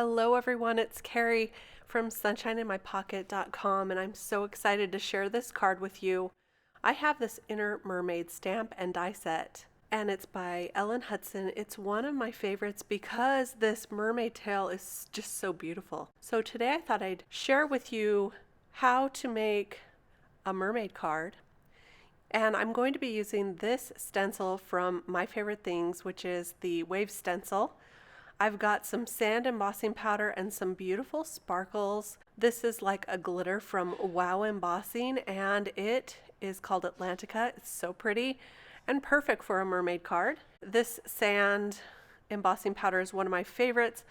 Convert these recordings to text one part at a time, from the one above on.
Hello everyone, it's Kari from sunshineinmypocket.com, and I'm so excited to share this card with you. I have this Inner Mermaid stamp and die set, and it's by Ellen Hutson. It's one of my favorites because this mermaid tail is just so beautiful. So today I thought I'd share with you how to make a mermaid card. And I'm going to be using this stencil from My Favorite Things, which is the Wave Stencil. I've got some sand embossing powder and some beautiful sparkles. This is like a glitter from Wow Embossing, and it is called Atlantica. It's so pretty and perfect for a mermaid card. This sand embossing powder is one of my favorites.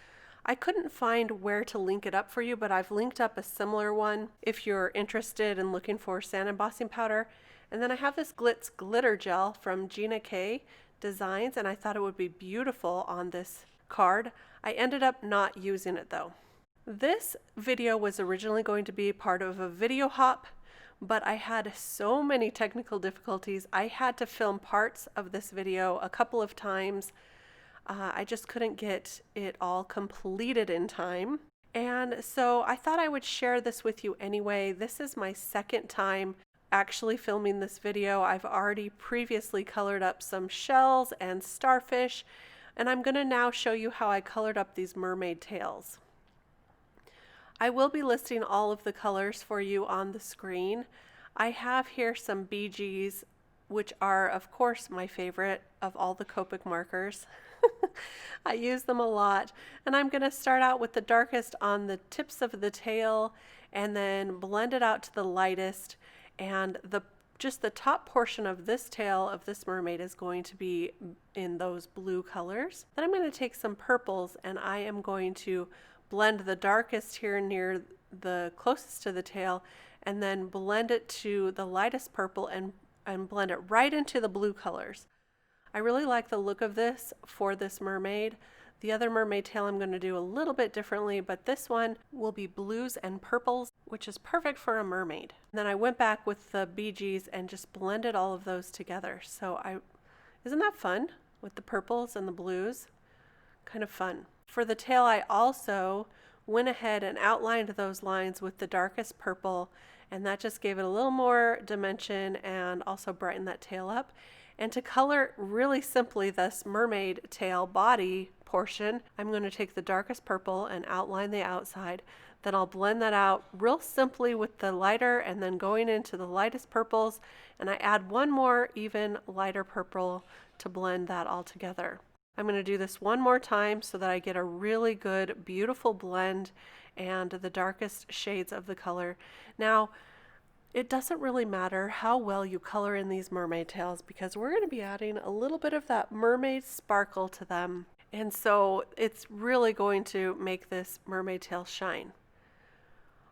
I couldn't find where to link it up for you, but I've linked up a similar one if you're interested in looking for sand embossing powder. And then I have this Glitz glitter gel from Gina Designs, and I thought it would be beautiful on this card. I ended up not using it though. This video was originally going to be part of a video hop, but I had so many technical difficulties. I had to film parts of this video a couple of times. I just couldn't get it all completed in time. And so I thought I would share this with you anyway. This is my second time actually filming this video. I've already previously colored up some shells and starfish, and I'm going to now show you how I colored up these mermaid tails. I will be listing all of the colors for you on the screen. I have here some BGs, which are of course my favorite of all the Copic markers. I use them a lot, and I'm going to start out with the darkest on the tips of the tail and then blend it out to the lightest, and just the top portion of this tail of this mermaid is going to be in those blue colors. Then I'm going to take some purples, and I am going to blend the darkest here near the closest to the tail, and then blend it to the lightest purple and blend it right into the blue colors. I really like the look of this for this mermaid. The other mermaid tail I'm going to do a little bit differently, but this one will be blues and purples, which is perfect for a mermaid. And then I went back with the BGs and just blended all of those together. So isn't that fun with the purples and the blues? Kind of fun. For the tail, I also went ahead and outlined those lines with the darkest purple, and that just gave it a little more dimension and also brightened that tail up. And to color really simply this mermaid tail body portion, I'm going to take the darkest purple and outline the outside. Then I'll blend that out real simply with the lighter and then going into the lightest purples, and I add one more even lighter purple to blend that all together. I'm going to do this one more time so that I get a really good, beautiful blend and the darkest shades of the color. Now, it doesn't really matter how well you color in these mermaid tails because we're going to be adding a little bit of that mermaid sparkle to them. And so it's really going to make this mermaid tail shine.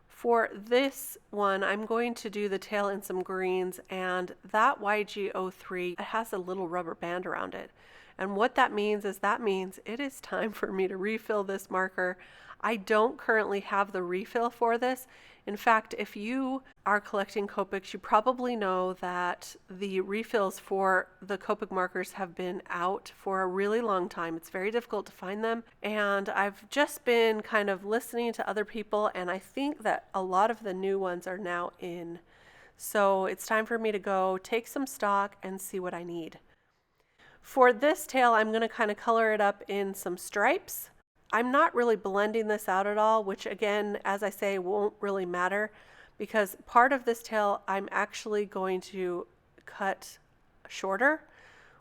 For this one, I'm going to do the tail in some greens, and that YG03, it has a little rubber band around it. And what that means is it is time for me to refill this marker. I don't currently have the refill for this. In fact, if you are collecting Copics, you probably know that the refills for the Copic markers have been out for a really long time. It's very difficult to find them, and I've just been kind of listening to other people, and I think that a lot of the new ones are now in. So it's time for me to go take some stock and see what I need. For this tail, I'm going to kind of color it up in some stripes. I'm not really blending this out at all, which again, as I say, won't really matter because part of this tail I'm actually going to cut shorter,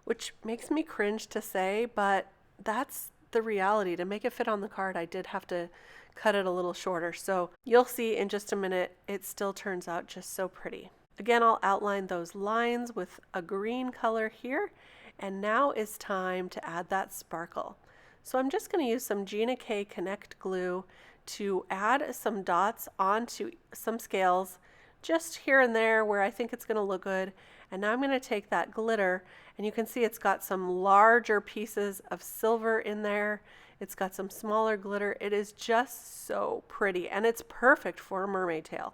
which makes me cringe to say, but that's the reality. To make it fit on the card, I did have to cut it a little shorter. So you'll see in just a minute, it still turns out just so pretty. Again, I'll outline those lines with a green color here, and now is time to add that sparkle. So I'm just going to use some Gina Connect glue to add some dots onto some scales just here and there where I think it's going to look good. And now I'm going to take that glitter, and you can see it's got some larger pieces of silver in there. It's got some smaller glitter. It is just so pretty, and it's perfect for a mermaid tail.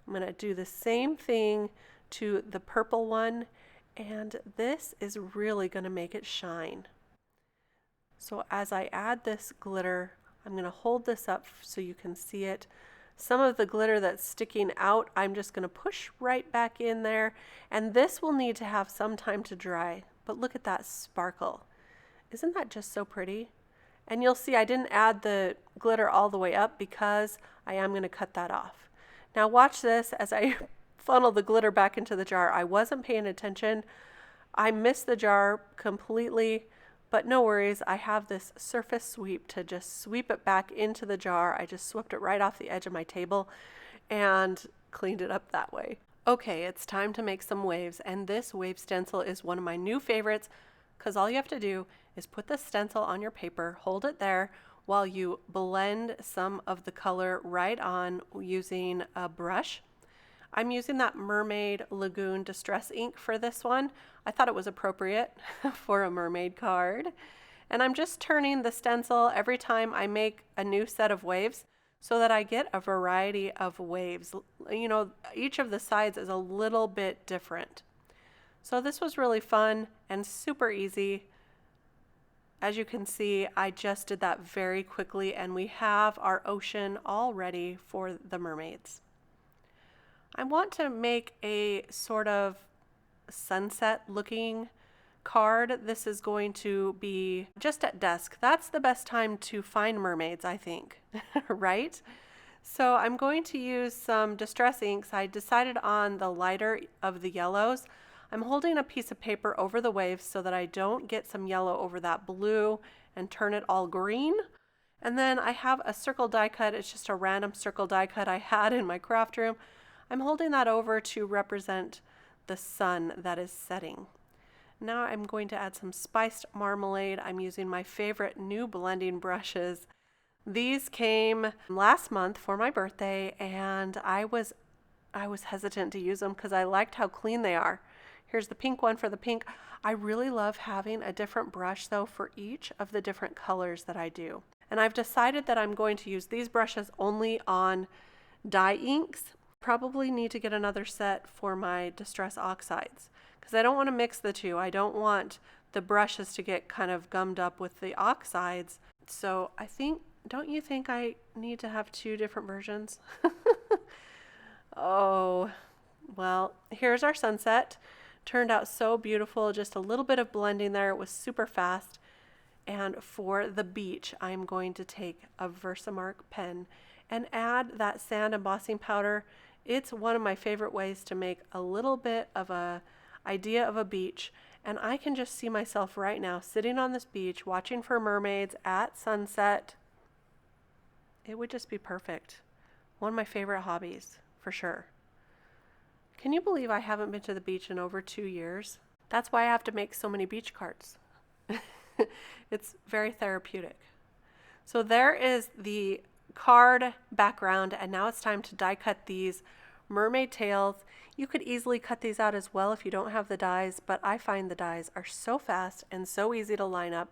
I'm going to do the same thing to the purple one, and this is really going to make it shine. So as I add this glitter, I'm going to hold this up so you can see it. Some of the glitter that's sticking out, I'm just going to push right back in there. And this will need to have some time to dry. But look at that sparkle. Isn't that just so pretty? And you'll see I didn't add the glitter all the way up because I am going to cut that off. Now watch this as I funnel the glitter back into the jar. I wasn't paying attention. I missed the jar completely, but no worries. I have this surface sweep to just sweep it back into the jar. I just swept it right off the edge of my table and cleaned it up that way. Okay, it's time to make some waves, and this wave stencil is one of my new favorites because all you have to do is put the stencil on your paper, hold it there while you blend some of the color right on using a brush. I'm using that Mermaid Lagoon Distress ink for this one. I thought it was appropriate for a mermaid card. And I'm just turning the stencil every time I make a new set of waves so that I get a variety of waves. You know, each of the sides is a little bit different. So this was really fun and super easy. As you can see, I just did that very quickly, and we have our ocean all ready for the mermaids. I want to make a sort of sunset looking card. This is going to be just at dusk. That's the best time to find mermaids, I think, right? So I'm going to use some distress inks. I decided on the lighter of the yellows. I'm holding a piece of paper over the waves so that I don't get some yellow over that blue and turn it all green. And then I have a circle die cut. It's just a random circle die cut I had in my craft room. I'm holding that over to represent the sun that is setting. Now I'm going to add some spiced marmalade. I'm using my favorite new blending brushes. These came last month for my birthday, and I was hesitant to use them because I liked how clean they are. Here's the pink one for the pink. I really love having a different brush though for each of the different colors that I do. And I've decided that I'm going to use these brushes only on dye inks. Probably need to get another set for my Distress Oxides because I don't want to mix the two. I don't want the brushes to get kind of gummed up with the oxides. So I think, don't you think I need to have two different versions? Oh, well, here's our sunset. Turned out so beautiful. Just a little bit of blending there. It was super fast. And for the beach, I'm going to take a VersaMark pen and add that sand embossing powder. It's one of my favorite ways to make a little bit of a idea of a beach. And I can just see myself right now sitting on this beach watching for mermaids at sunset. It would just be perfect. One of my favorite hobbies, for sure. Can you believe I haven't been to the beach in over 2 years? That's why I have to make so many beach cards. It's very therapeutic. So there is the card background, and now it's time to die cut these mermaid tails. You could easily cut these out as well if you don't have the dies, but I find the dies are so fast and so easy to line up.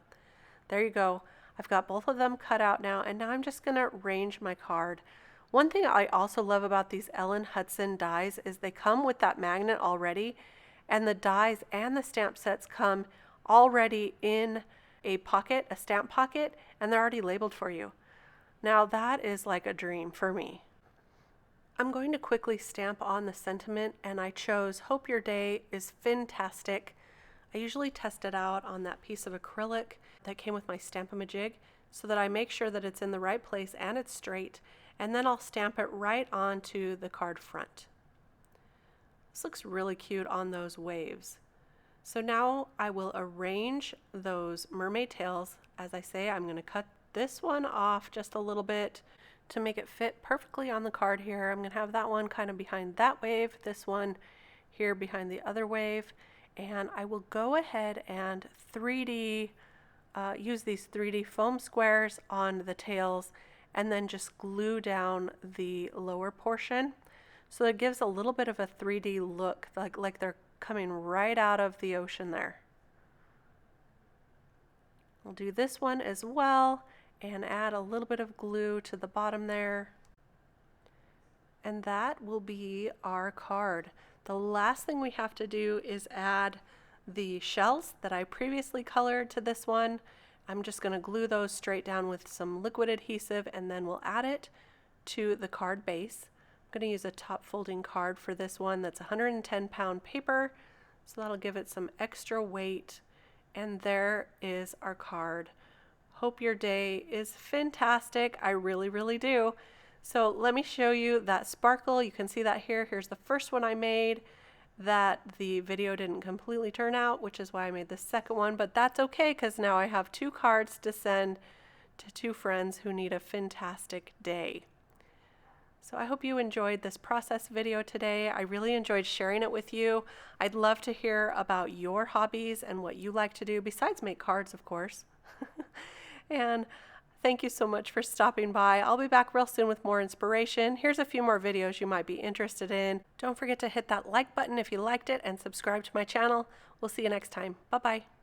There you go. I've got both of them cut out now, and now I'm just going to arrange my card. One thing I also love about these Ellen Hutson dies is they come with that magnet already, and the dies and the stamp sets come already in a pocket, a stamp pocket, and they're already labeled for you. Now that is like a dream for me. I'm going to quickly stamp on the sentiment, and I chose Hope Your Day is Fintastic. I usually test it out on that piece of acrylic that came with my Stamp-A-Majig so that I make sure that it's in the right place and it's straight, and then I'll stamp it right onto the card front. This looks really cute on those waves. So now I will arrange those mermaid tails. As I say, I'm going to cut this one off just a little bit to make it fit perfectly on the card here. I'm going to have that one kind of behind that wave, this one here behind the other wave, and I will go ahead and use these 3D foam squares on the tails and then just glue down the lower portion. So it gives a little bit of a 3D look, like they're coming right out of the ocean there. I'll do this one as well and add a little bit of glue to the bottom there. And that will be our card. The last thing we have to do is add the shells that I previously colored to this one. I'm just going to glue those straight down with some liquid adhesive, and then we'll add it to the card base. I'm going to use a top folding card for this one that's 110-pound paper, so that'll give it some extra weight. And there is our card. Hope your day is fantastic. I really, really do. So let me show you that sparkle. You can see that here. Here's the first one I made that the video didn't completely turn out, which is why I made the second one, but that's okay because now I have 2 cards to send to 2 friends who need a fantastic day. So I hope you enjoyed this process video today. I really enjoyed sharing it with you. I'd love to hear about your hobbies and what you like to do, besides make cards, of course. And thank you so much for stopping by. I'll be back real soon with more inspiration. Here's a few more videos you might be interested in. Don't forget to hit that like button if you liked it and subscribe to my channel. We'll see you next time. Bye-bye.